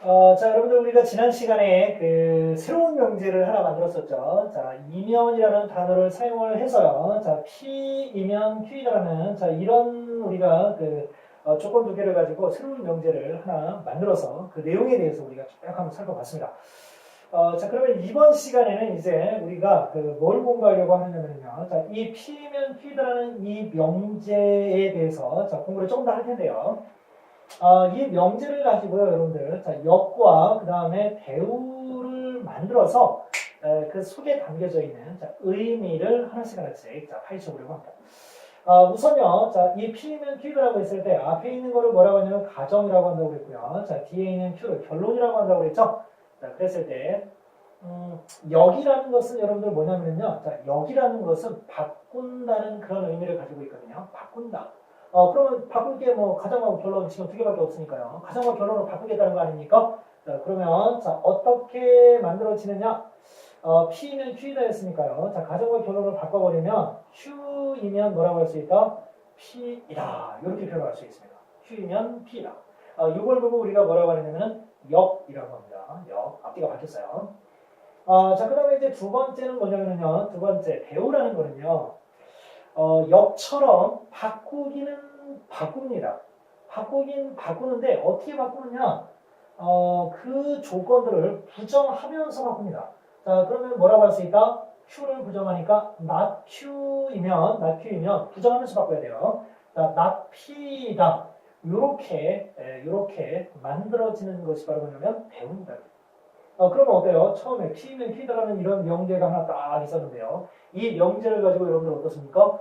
자, 여러분들 우리가 지난 시간에 그 새로운 명제를 하나 만들었었죠. 자, 이면이라는 단어를 사용을 해서요. 자, P이면 Q이다라는 자, 이런 우리가 그 조건 두 개를 가지고 새로운 명제를 하나 만들어서 그 내용에 대해서 우리가 쭉 한번 살펴봤습니다. 자, 그러면 이번 시간에는 이제 우리가 그 뭘 공부하려고 하느냐면요. 자, 이 P면 Q이다라는 이 명제에 대해서 자, 공부를 조금 더 할 텐데요. 이 명제를 가지고요, 여러분들. 자, 역과 그 다음에 배우를 만들어서 그 속에 담겨져 있는 자, 의미를 하나씩 자, 파헤쳐 보려고 합니다. 우선요, 자, 이 P면 Q라고 했을 때 앞에 있는 거를 뭐라고 하냐면 가정이라고 한다고 그랬고요. 자, 뒤에 있는 Q를 결론이라고 한다고 그랬죠. 자, 그랬을 때 역이라는 것은 여러분들 뭐냐면요. 자, 역이라는 것은 바꾼다는 그런 의미를 가지고 있거든요. 바꾼다. 그러면 바꿀 게 뭐 가정하고 결론 지금 두 개밖에 없으니까요. 가정과 결론을 바꾸겠다는 거 아닙니까? 자, 그러면 자, 어떻게 만들어지느냐? P는 Q이다 했으니까요. 자, 가정과 결론을 바꿔버리면 Q이면 뭐라고 할 수 있다? P이다. 이렇게 표현할 수 있습니다. Q이면 P다. 이걸 보고 우리가 뭐라고 하냐면은 역이라고 합니다. 역. 앞뒤가 바뀌었어요. 자, 그 다음에 이제 두 번째는 뭐냐면요. 두 번째, 배우라는 거는요. 역처럼 바꾸기는 바꿉니다. 바꾸긴 바꾸는데 어떻게 바꾸느냐? 그 조건들을 부정하면서 바꿉니다. 자, 그러면 뭐라고 할 수 있다? Q를 부정하니까 not Q이면 부정하면서 바꿔야 돼요. 자, not P다. 요렇게 만들어지는 것이 바로 뭐냐면 배운다. 그러면 어때요? 처음에 P면 Q다라는 이런 명제가 하나 딱 있었는데요. 이 명제를 가지고 여러분들 어떻습니까?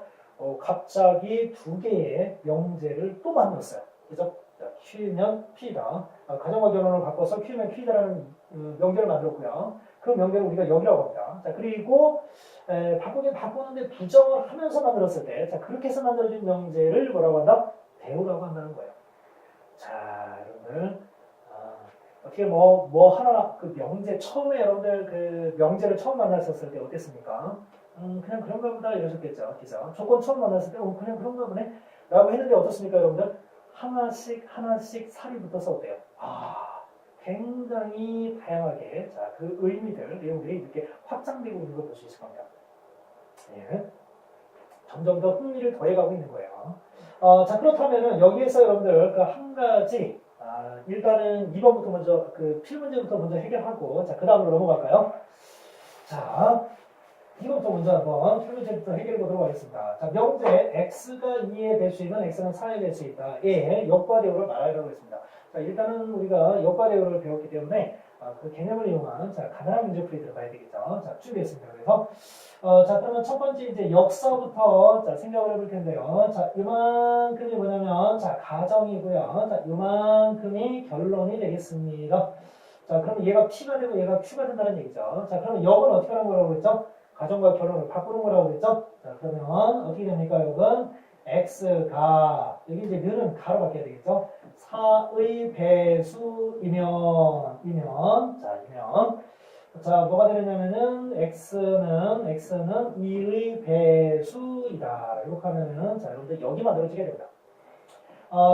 갑자기 두 개의 명제를 또 만들었어요. 그래서 Q면 P다. 가정과 결론을 바꿔서 Q면 Q다라는 명제를 만들었고요. 그 명제를 우리가 역이라고 합니다. 자, 그리고 바꾸긴 바꾸는데 부정을 하면서 만들었을 때, 자, 그렇게 해서 만들어진 명제를 뭐라고 한다? 배우라고 한다는 거예요. 자, 여러분들. 어떻게 뭐 하나 그 명제 처음에 여러분들 그 명제를 처음 만났었을 때 어땠습니까? 그냥 그런가 보다 이러셨겠죠. 그래서 조건 처음 만났을 때 그냥 그런가 보네 라고 했는데 어떻습니까, 여러분들? 하나씩 살이 붙어서 어때요? 굉장히 다양하게 자, 그 의미들, 내용들이 이렇게 확장되고 있는 걸 볼 수 있을 겁니다. 예. 점점 더 흥미를 더해가고 있는 거예요. 자, 그렇다면은 여기에서 여러분들 그 한 가지 일단은 2번부터 먼저 그 필문제부터 먼저 해결하고 자, 그 다음으로 넘어갈까요? 자, 2번부터 먼저 한번 필문제부터 해결해 보도록 하겠습니다. 자, 명제 x가 2의 배수이면 x는 4의 배수 있다. 의 역과 대우를 말하라고 했습니다. 자, 일단은 우리가 역과 대우를 배웠기 때문에 그 개념을 이용한 자, 간단한 문제풀이 들어가야 되겠죠. 자, 준비했습니다. 그래서 자, 그러면 첫 번째 이제 역서부터 자, 생각을 해볼 텐데요. 자, 이만큼이 뭐냐면 자, 가정이고요. 자, 이만큼이 결론이 되겠습니다. 자, 그러면 얘가 P가 되고 얘가 Q가 된다는 얘기죠. 자, 그러면 역은 어떻게 하는 거라고 그랬죠? 가정과 결론을 바꾸는 거라고 그랬죠? 자, 그러면 어떻게 됩니까? 역은 x가 여기 이제 면은 가로 바뀌어야 되겠죠? 4의 배수이면 자, 뭐가 되느냐면은 x는 2의 배수이다. 이렇게 하면은 자, 여러분들 여기 만들어지게 됩니다.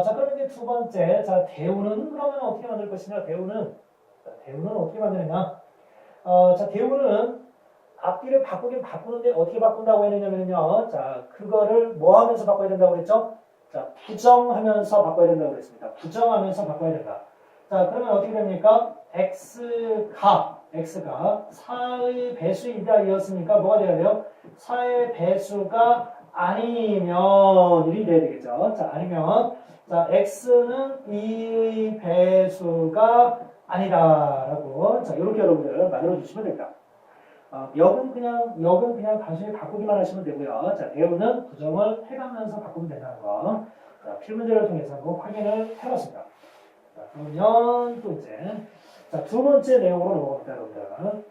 자, 그러면 이제 두 번째, 자, 대우는 그러면 어떻게 만들 것이냐? 대우는 어떻게 만드느냐? 자, 대우는 앞뒤를 바꾸긴 바꾸는데 어떻게 바꾼다고 했느냐면요. 자, 그거를 뭐 하면서 바꿔야 된다고 그랬죠? 자, 부정하면서 바꿔야 된다고 그랬습니다. 부정하면서 바꿔야 된다. 자, 그러면 어떻게 됩니까? x가 4의 배수이다 이었으니까 뭐가 돼야 돼요? 4의 배수가 아니면 일이 돼야 되겠죠. 자, 아니면 자, x는 2의 배수가 아니다라고 자, 이렇게 여러분들 만들어 주시면 됩니다. 역은 그냥 단순히 바꾸기만 하시면 되고요. 자, 대우는 부정을 해가면서 바꾸면 된다는 거. 자, 필문제를 통해서 한번 확인을 해봤습니다. 자, 그러면 또 이제 자, 두 번째 내용으로 넘어갑니다, 여러분들.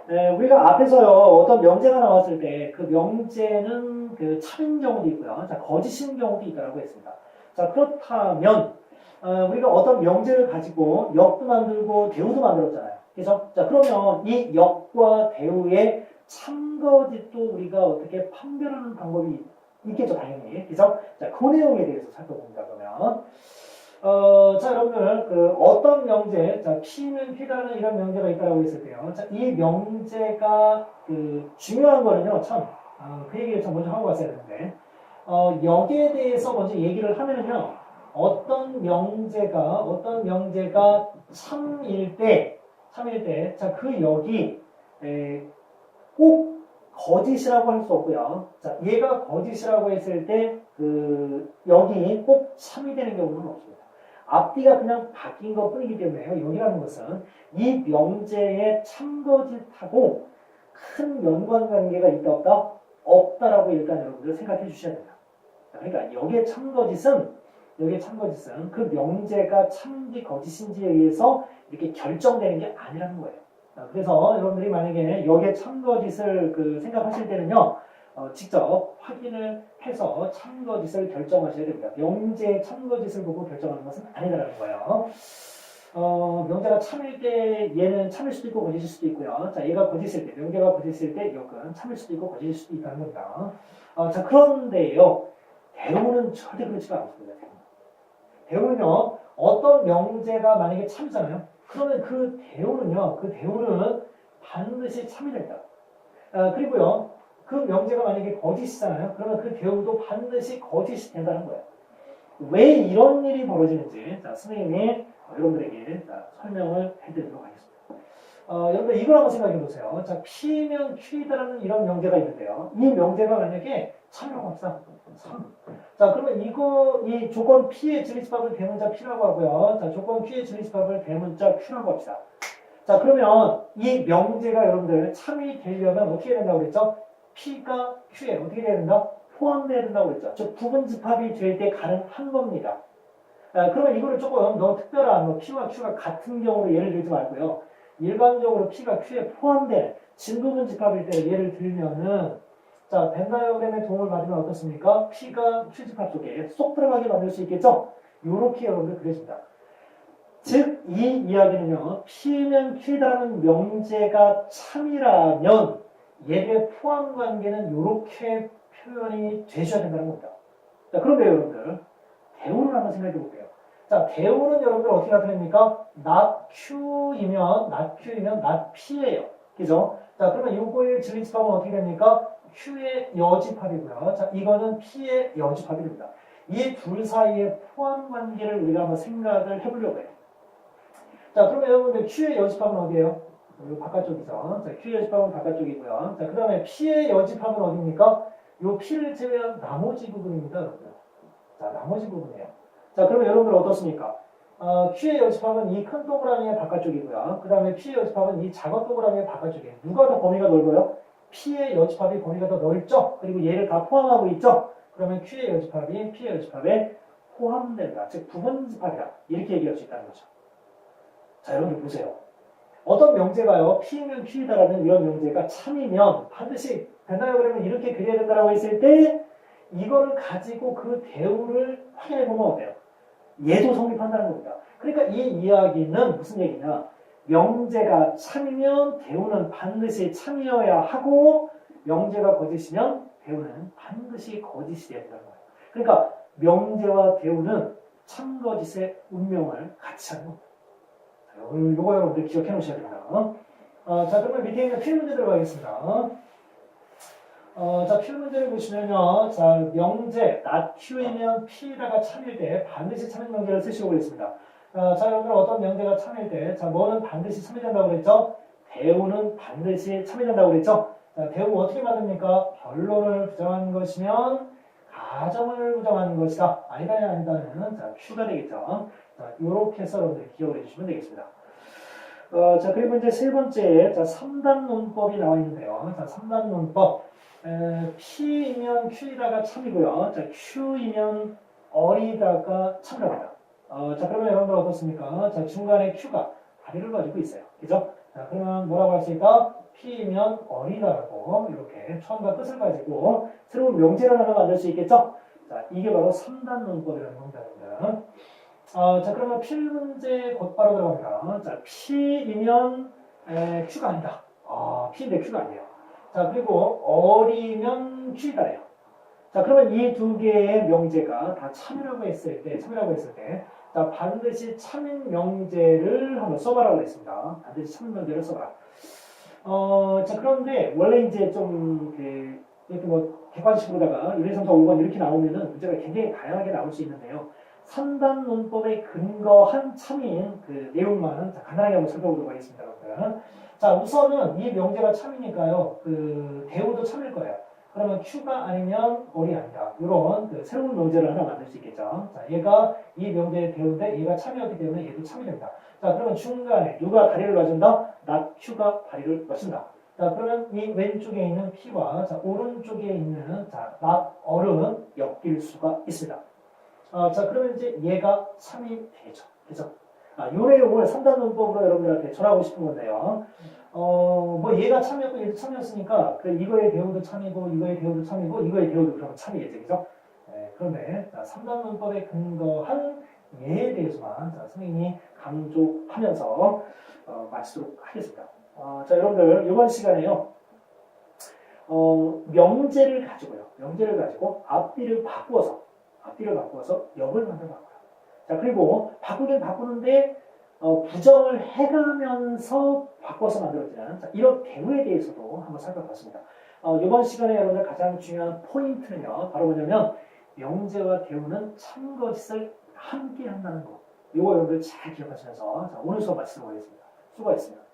네, 우리가 앞에서요, 어떤 명제가 나왔을 때 그 명제는 그 참인 경우도 있고요. 자, 거짓인 경우도 있다고 했습니다. 자, 그렇다면 우리가 어떤 명제를 가지고 역도 만들고 대우도 만들었잖아요. 그래서 자, 그러면 이 역과 대우의 참거짓도 우리가 어떻게 판별하는 방법이 있겠죠, 당연히. 그래서 자, 그 내용에 대해서 살펴봅니다. 그러면 자, 여러분들, 어떤 명제, 자, P는 Q라는 이런 명제가 있다라고 했을 때요. 자, 이 명제가, 중요한 거는요, 참, 그 얘기를 참 먼저 하고 갔어야 되는데, 여기에 대해서 먼저 얘기를 하면은요, 어떤 명제가 참일 때, 자, 그 여기, 꼭 거짓이라고 할 수 없고요. 자, 얘가 거짓이라고 했을 때, 여기 꼭 참이 되는 경우는 없습니다. 앞뒤가 그냥 바뀐 것 뿐이기 때문에요. 여기라는 것은 이 명제의 참거짓하고 큰 연관관계가 있다 없다? 없다라고 일단 여러분들 생각해 주셔야 됩니다. 그러니까 여기에 참거짓은 그 명제가 참인지 거짓인지에 의해서 이렇게 결정되는 게 아니라는 거예요. 그래서 여러분들이 만약에 여기에 참거짓을 생각하실 때는요, 직접 확인을 해서 참거짓을 결정하셔야 됩니다. 명제의 참거짓을 보고 결정하는 것은 아니라는 거예요. 명제가 참일 때 얘는 참일 수도 있고 거짓일 수도 있고요. 자, 얘가 거짓일 때, 명제가 거짓일 때 역은 참일 수도 있고 거짓일 수도 있다는 겁니다. 자, 그런데요, 대우는 절대 그렇지가 않습니다. 대우는요, 어떤 명제가 만약에 참이잖아요. 그러면 그 대우는 반드시 참이 됩니다. 그리고요, 그 명제가 만약에 거짓이잖아요. 그러면 그 대우도 반드시 거짓이 된다는 거예요. 왜 이런 일이 벌어지는지, 자, 선생님이 여러분들에게 설명을 해드리도록 하겠습니다. 여러분들 이걸 한번 생각해 보세요. 자, P면 Q이다라는 이런 명제가 있는데요. 이 명제가 만약에 참이라고 합시다. 3. 자, 그러면 이 조건 P의 진리집합을 대문자 P라고 하고요. 자, 조건 Q의 진리집합을 대문자 Q라고 합시다. 자, 그러면 이 명제가 여러분들 참이 되려면 어떻게 된다고 그랬죠? P가 Q에 어떻게 돼야 된다? 포함돼야 된다고 그랬죠. 즉, 부분집합이 될 때 가능한 겁니다. 그러면 이거를 조금 너무 특별한 P와 Q가 같은 경우로 예를 들지 말고요. 일반적으로 P가 Q에 포함된 진부분 집합일 때 예를 들면은 자, 벤 다이어그램의 도움을 받으면 어떻습니까? P가 Q 집합 속에 쏙 들어가게 만들 수 있겠죠? 요렇게 여러분들 그려집니다. 즉, 이 이야기는요, P면 Q라는 명제가 참이라면 얘의 포함 관계는 요렇게 표현이 되셔야 된다는 겁니다. 자, 그런데 여러분들, 대우를 한번 생각해 볼게요. 자, 대우는 여러분들 어떻게 나타냅니까? not Q이면 not P예요. 그죠? 자, 그러면 요거의 진리집합은 어떻게 됩니까? Q의 여집합이고요. 자, 이거는 P의 여집합이 됩니다. 이 둘 사이의 포함 관계를 우리가 한번 생각을 해보려고 해요. 자, 그러면 여러분들 Q의 여집합은 어디예요? 여기 바깥쪽이죠. 자, Q의 여집합은 바깥쪽이고요. 자, 그 다음에 P의 여집합은 어디입니까? 요 P를 제외한 나머지 부분입니다, 여러분들. 자, 나머지 부분이에요. 자, 그러면 여러분들 어떻습니까? Q의 여집합은 이 큰 동그라미의 바깥쪽이고요. 그 다음에 P의 여집합은 이 작은 동그라미의 바깥쪽이에요. 누가 더 범위가 넓어요? P의 여집합이 범위가 더 넓죠? 그리고 얘를 다 포함하고 있죠? 그러면 Q의 여집합이 P의 여집합에 포함된다. 즉, 부분집합이다. 이렇게 얘기할 수 있다는 거죠. 자, 여러분들 보세요. 어떤 명제가요, P면 Q이다라는 이런 명제가 참이면 반드시 벤다이어그램을 이렇게 그려야 된다라고 했을 때 이거를 가지고 그 대우를 확인해 보면 어때요? 얘도 성립한다는 겁니다. 그러니까 이 이야기는 무슨 얘기냐? 명제가 참이면 대우는 반드시 참이어야 하고 명제가 거짓이면 대우는 반드시 거짓이 돼야 된다는 거예요. 그러니까 명제와 대우는 참거짓의 운명을 같이 하는 겁니다. 요거 여러분들 기억해 놓으셔야 됩니다. 자, 그러면 밑에 있는 필 문제 들어가겠습니다. 자, 필 문제를 보시면요. 자, 명제, not Q이면 P다가 참일 때 반드시 참인 명제를 쓰시고 그랬습니다. 자, 여러분들 어떤 명제가 참일 때, 자, 뭐는 반드시 참이 된다고 그랬죠? 대우는 반드시 참이 된다고 그랬죠? 자, 대우 어떻게 만듭니까? 결론을 부정한 것이면 가정을 부정하는 것이다. 아니다는, 자, Q가 되겠죠. 자, 요렇게 해서 여러분들 기억을 해주시면 되겠습니다. 자, 그리고 이제 세 번째, 자, 3단 논법이 나와 있는데요. 자, 3단 논법. P이면 Q이다가 참이고요. 자, Q이면 어리다가 참이랍니다. 자, 그러면 여러분들 어떻습니까? 자, 중간에 Q가 다리를 가지고 있어요. 그죠? 자, 그러면 뭐라고 할 수 있다? P이면 어리다라고 이렇게 처음과 끝을 가지고 새로운 명제를 하나 만들 수 있겠죠? 자, 이게 바로 3단 논법이라는 겁니다. 자, 그러면 필문제 곧바로 들어갑니다. 자, P이면 Q가 아니다. P인데 Q가 아니에요. 자, 그리고 어리면 Q이다래요. 자, 그러면 이 두 개의 명제가 다 참이라고 했을 때, 자, 반드시 참 명제를 한번 써봐라고 했습니다. 반드시 참 명제를 써봐라. 자, 그런데 원래 이제 좀, 이렇게 뭐, 객관식으로다가 1, 2, 3, 4, 5번 이렇게 나오면은 문제가 굉장히 다양하게 나올 수 있는데요. 3단 문법에 근거한 참인 그 내용만 자, 간단하게 한번 살펴보도록 하겠습니다. 여러분. 자, 우선은 이 명제가 참이니까요. 그 대우도 참일 거예요. 그러면 Q가 아니면 올이 아니다. 이런 그 새로운 명제를 하나 만들 수 있겠죠. 자, 얘가 이 명제의 대우인데 얘가 참이었기 때문에 얘도 참이 됩니다. 자, 그러면 중간에 누가 다리를 놔준다? not Q가 다리를 놔준다. 자, 그러면 이 왼쪽에 있는 P와 자, 오른쪽에 있는 자, not all은 엮일 수가 있습니다. 자, 그러면 이제 얘가 참이 되죠. 그죠? 요 내용을 3단 문법으로 여러분들한테 전하고 싶은 건데요. 뭐 얘가 참이었고 얘도 참이었으니까 그 이거의 대우도 참이고 이거의 대우도 참이고 이거의 대우도 그러면 참이겠죠. 그죠? 네, 그런데 자, 3단 문법에 근거한 예에 대해서만 자, 선생님이 강조하면서 마치도록 하겠습니다. 자, 여러분들 이번 시간에요. 명제를 가지고 앞뒤를 바꾸어서 역을 만들어봤고요. 자, 그리고 바꾸긴 바꾸는데 부정을 해가면서 바꿔서 만들어지는 자, 이런 대우에 대해서도 한번 살펴봤습니다. 이번 시간에 여러분들 가장 중요한 포인트는요. 바로 뭐냐면 명제와 대우는 참것을 함께 한다는 거. 이거 여러분들 잘 기억하시면서 자, 오늘 수업 마치도록 하겠습니다. 수고하셨습니다.